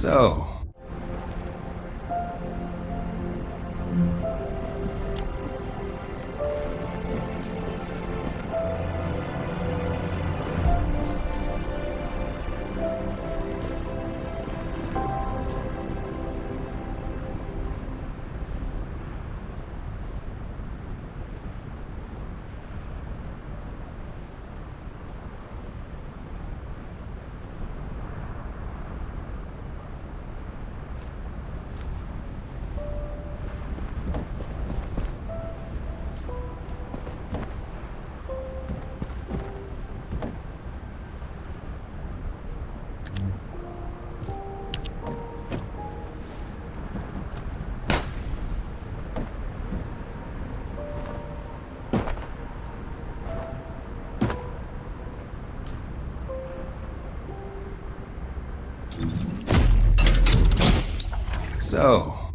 So... So...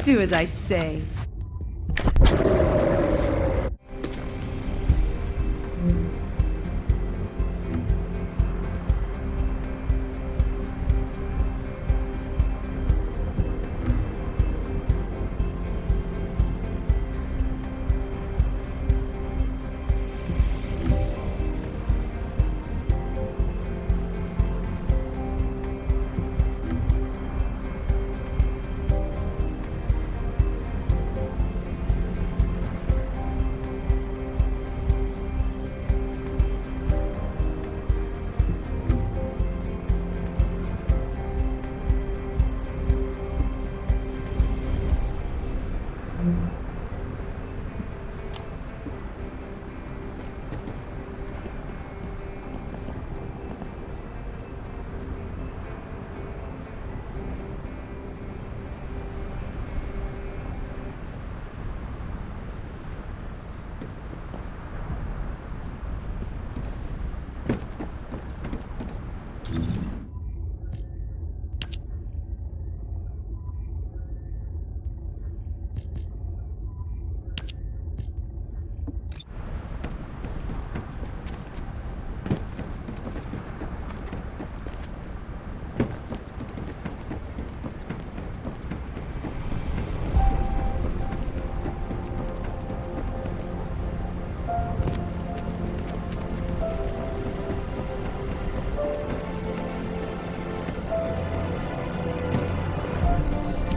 Do as I say.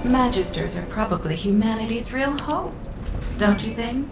Magisters are probably humanity's real hope, don't you think?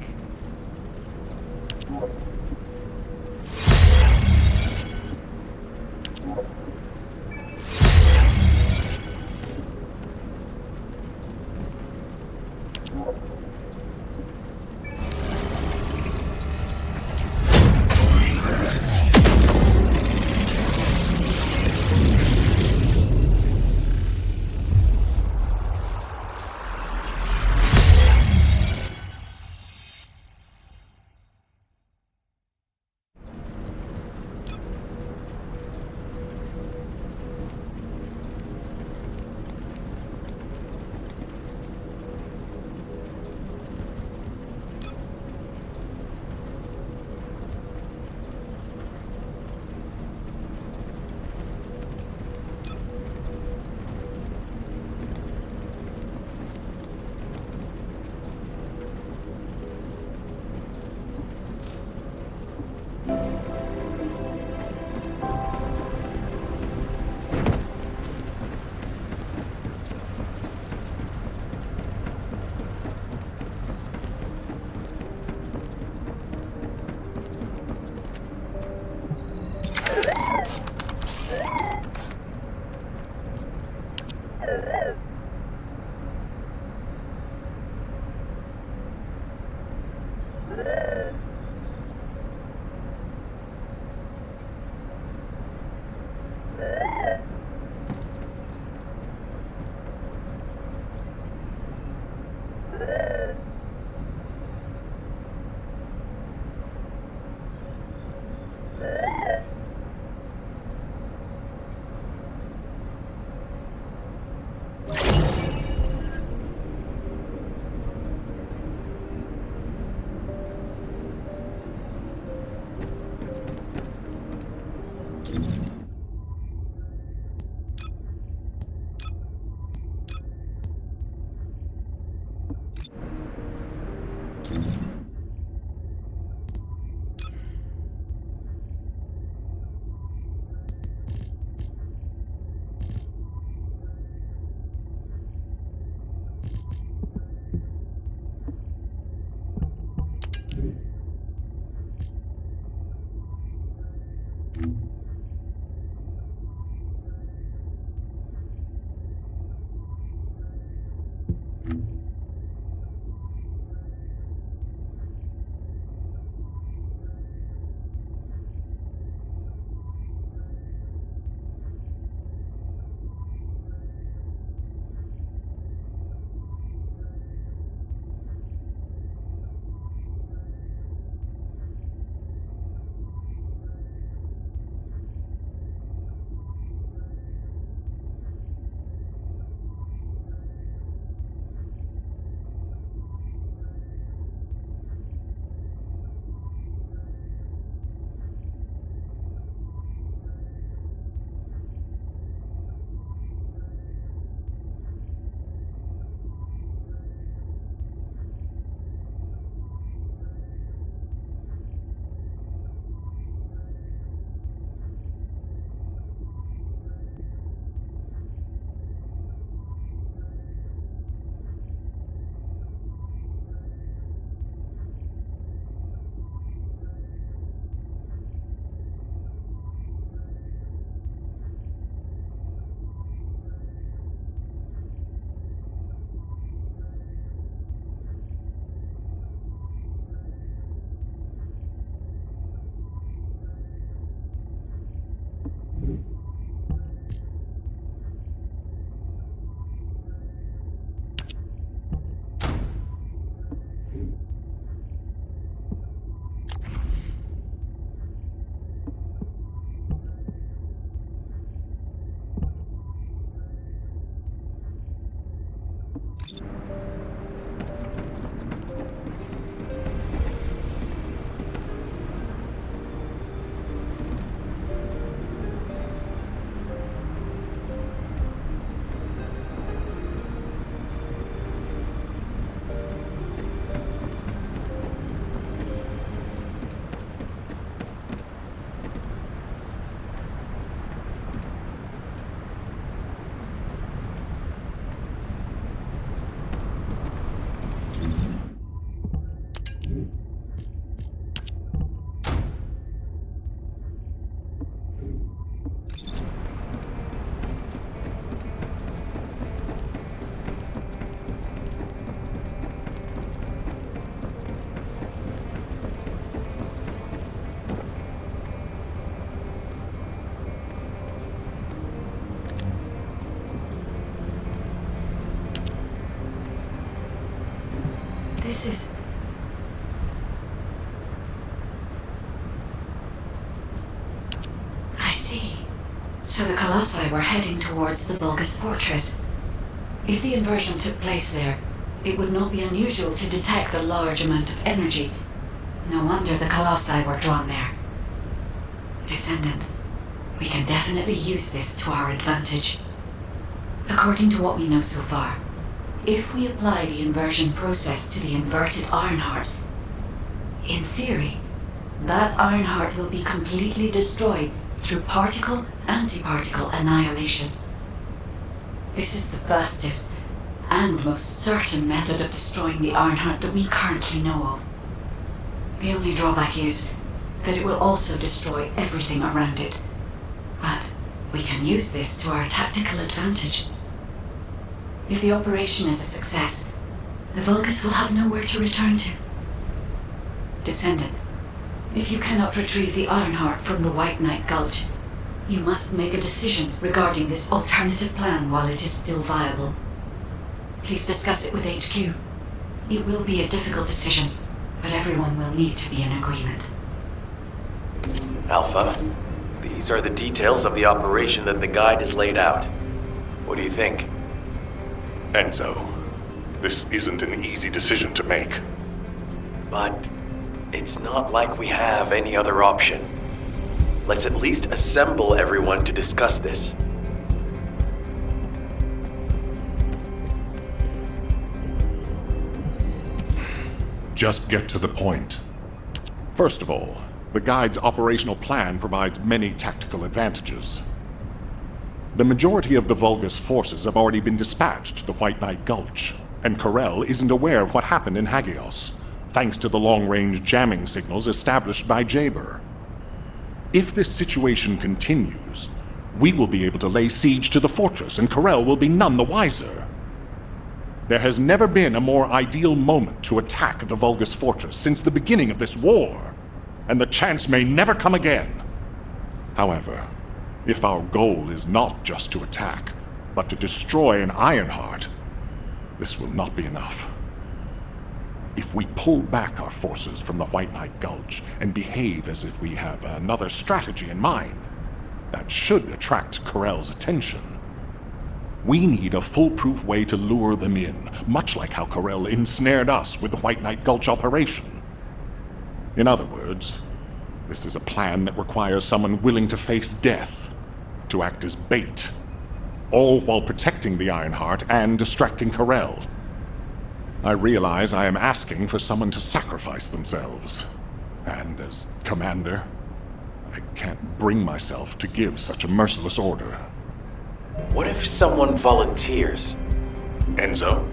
This is... I see. So the Colossi were heading towards the Vulgus fortress. If the inversion took place there, it would not be unusual to detect a large amount of energy. No wonder the Colossi were drawn there. Descendant, we can definitely use this to our advantage. According to what we know so far, if we apply the inversion process to the inverted Ironheart, in theory, that Ironheart will be completely destroyed through particle-antiparticle annihilation. This is the fastest and most certain method of destroying the Ironheart that we currently know of. The only drawback is that it will also destroy everything around it. But we can use this to our tactical advantage. If the operation is a success, the Vulgus will have nowhere to return to. Descendant, if you cannot retrieve the Ironheart from the White Knight Gulch, you must make a decision regarding this alternative plan while it is still viable. Please discuss it with HQ. It will be a difficult decision, but everyone will need to be in agreement. Alpha, these are the details of the operation that the guide has laid out. What do you think? Enzo, this isn't an easy decision to make. But it's not like we have any other option. Let's at least assemble everyone to discuss this. Just get to the point. First of all, the guide's operational plan provides many tactical advantages. The majority of the Vulgus forces have already been dispatched to the White Knight Gulch, and Corel isn't aware of what happened in Hagios, thanks to the long-range jamming signals established by Jaber. If this situation continues, we will be able to lay siege to the fortress and Corel will be none the wiser. There has never been a more ideal moment to attack the Vulgus Fortress since the beginning of this war, and the chance may never come again. However, if our goal is not just to attack, but to destroy an Ironheart, this will not be enough. If we pull back our forces from the White Knight Gulch and behave as if we have another strategy in mind, that should attract Corell's attention. We need a foolproof way to lure them in, much like how Corell ensnared us with the White Knight Gulch operation. In other words, this is a plan that requires someone willing to face death, to act as bait, all while protecting the Ironheart and distracting Corell. I realize I am asking for someone to sacrifice themselves, and as commander, I can't bring myself to give such a merciless order. What if someone volunteers? Enzo?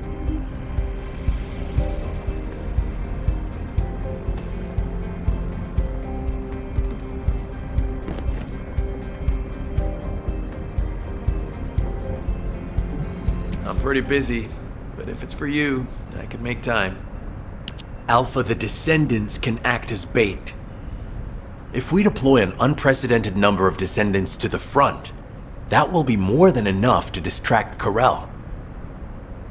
I'm pretty busy, but if it's for you, I can make time. Alpha, the Descendants can act as bait. If we deploy an unprecedented number of Descendants to the front, that will be more than enough to distract Corell.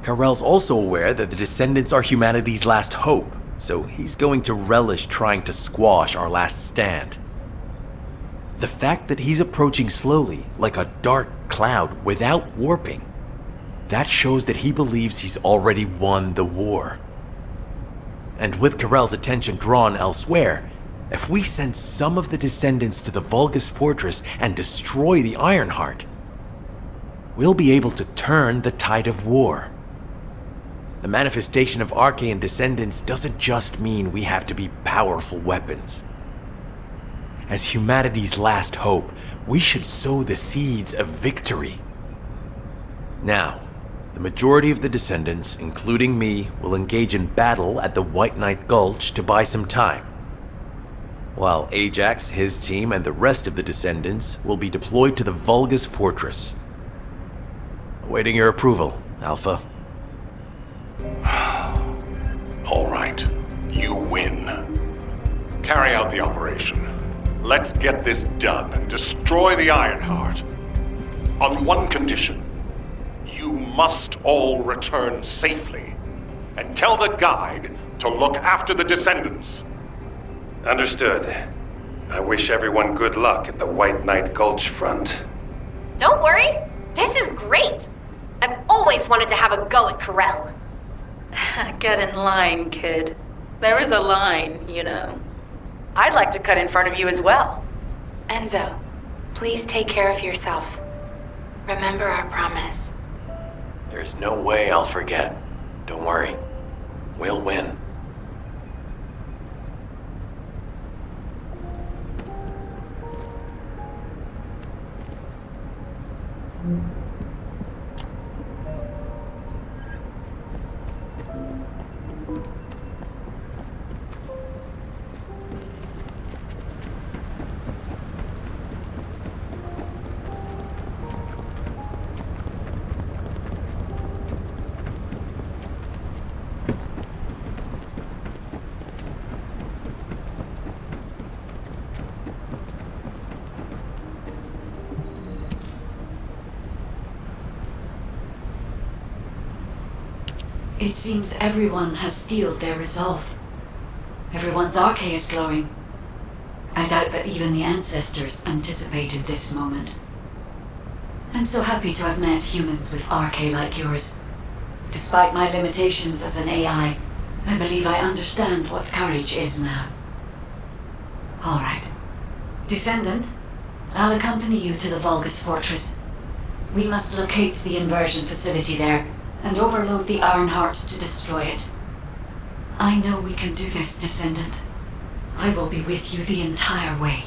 Corell's also aware that the Descendants are humanity's last hope, so he's going to relish trying to squash our last stand. The fact that he's approaching slowly, like a dark cloud without warping, that shows that he believes he's already won the war. And with Corell's attention drawn elsewhere, if we send some of the Descendants to the Vulgus Fortress and destroy the Ironheart, we'll be able to turn the tide of war. The manifestation of Archaean Descendants doesn't just mean we have to be powerful weapons. As humanity's last hope, we should sow the seeds of victory. Now, the majority of the Descendants, including me, will engage in battle at the White Knight Gulch to buy some time, while Ajax, his team, and the rest of the Descendants will be deployed to the Vulgus Fortress. Awaiting your approval, Alpha. All right, you win. Carry out the operation. Let's get this done and destroy the Ironheart. On one condition. You must all return safely. And tell the guide to look after the Descendants. Understood. I wish everyone good luck at the White Knight Gulch front. Don't worry, this is great. I've always wanted to have a go at Corell. Get in line, kid. There is a line, you know. I'd like to cut in front of you as well. Enzo, please take care of yourself. Remember our promise. There's no way I'll forget. Don't worry. We'll win. It seems everyone has steeled their resolve. Everyone's arche is glowing. I doubt that even the ancestors anticipated this moment. I'm so happy to have met humans with arche like yours. Despite my limitations as an AI, I believe I understand what courage is now. All right. Descendant, I'll accompany you to the Vulgus Fortress. We must locate the inversion facility there and overload the Ironheart to destroy it. I know we can do this, Descendant. I will be with you the entire way.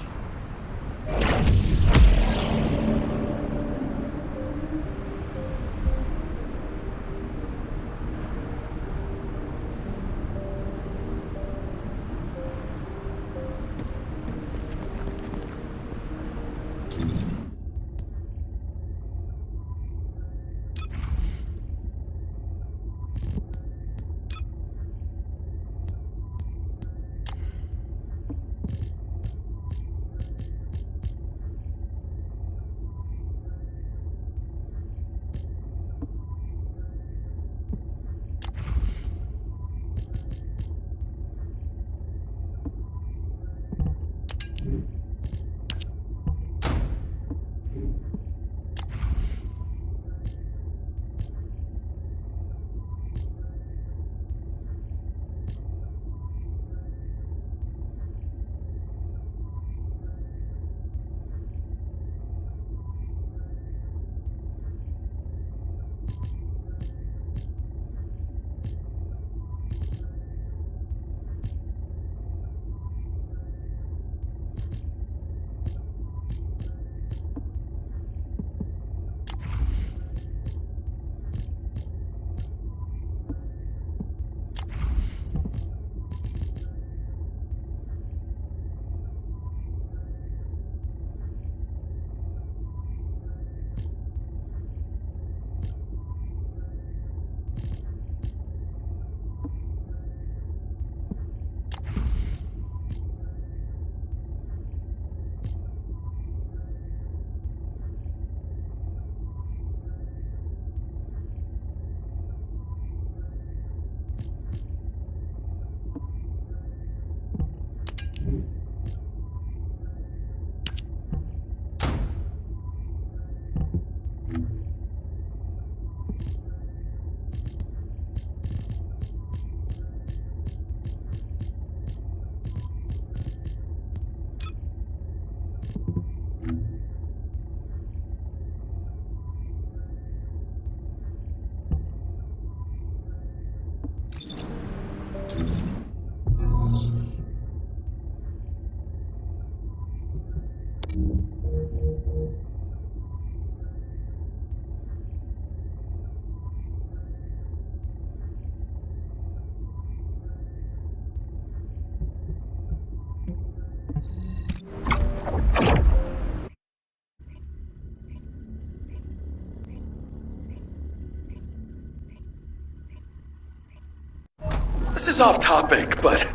This is off topic, but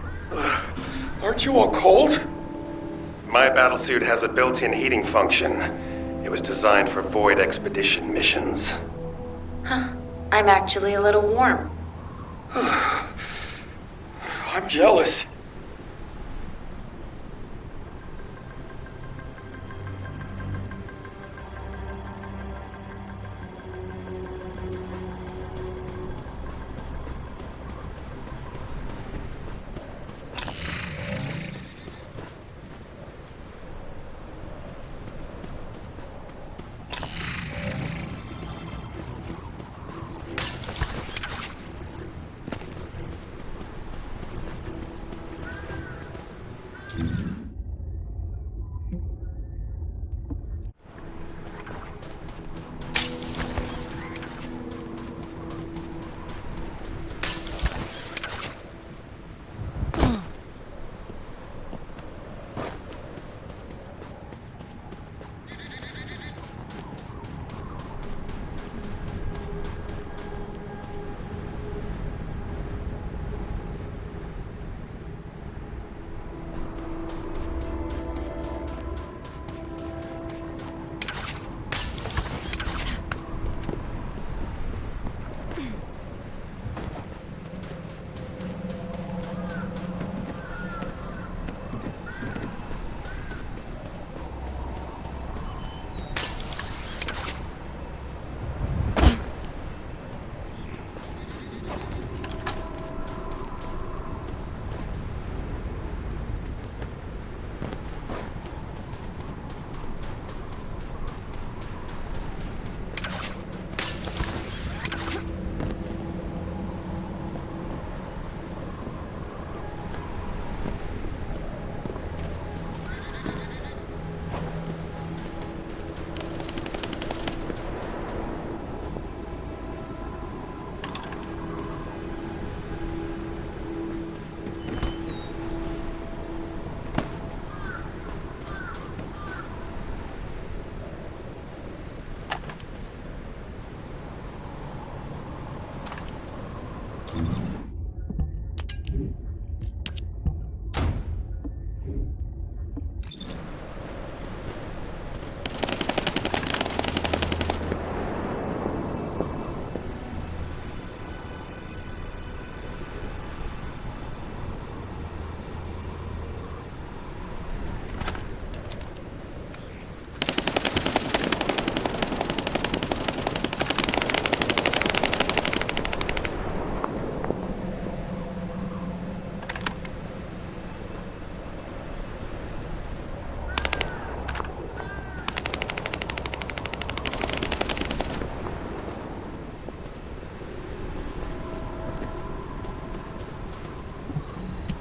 aren't you all cold? My battlesuit has a built-in heating function. It was designed for void expedition missions. I'm actually a little warm. I'm jealous.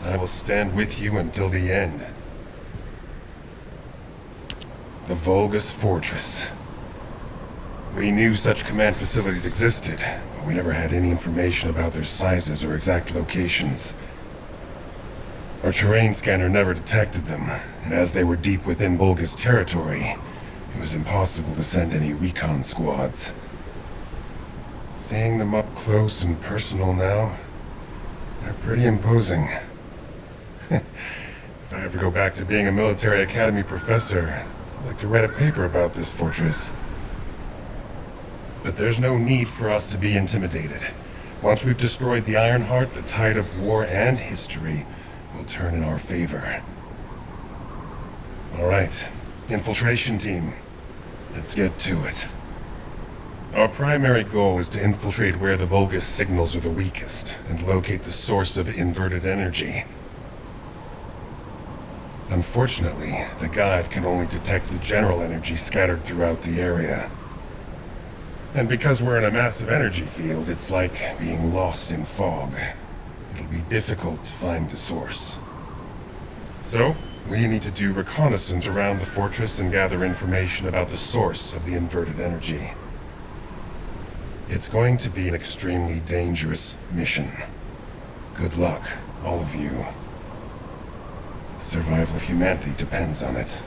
I will stand with you until the end. The Vulgus Fortress. We knew such command facilities existed, but we never had any information about their sizes or exact locations. Our terrain scanner never detected them, and as they were deep within Vulgus territory, it was impossible to send any recon squads. Seeing them up close and personal now, they're pretty imposing. If I ever go back to being a military academy professor, I'd like to write a paper about this fortress. But there's no need for us to be intimidated. Once we've destroyed the Ironheart, the tide of war and history will turn in our favor. All right, infiltration team. Let's get to it. Our primary goal is to infiltrate where the Vulgus signals are the weakest and locate the source of inverted energy. Unfortunately, the guide can only detect the general energy scattered throughout the area. And because we're in a massive energy field, it's like being lost in fog. It'll it'll be difficult to find the source. So, we need to do reconnaissance around the fortress and gather information about the source of the inverted energy. It's going to be an extremely dangerous mission. Good luck, all of you. The survival of humanity depends on it.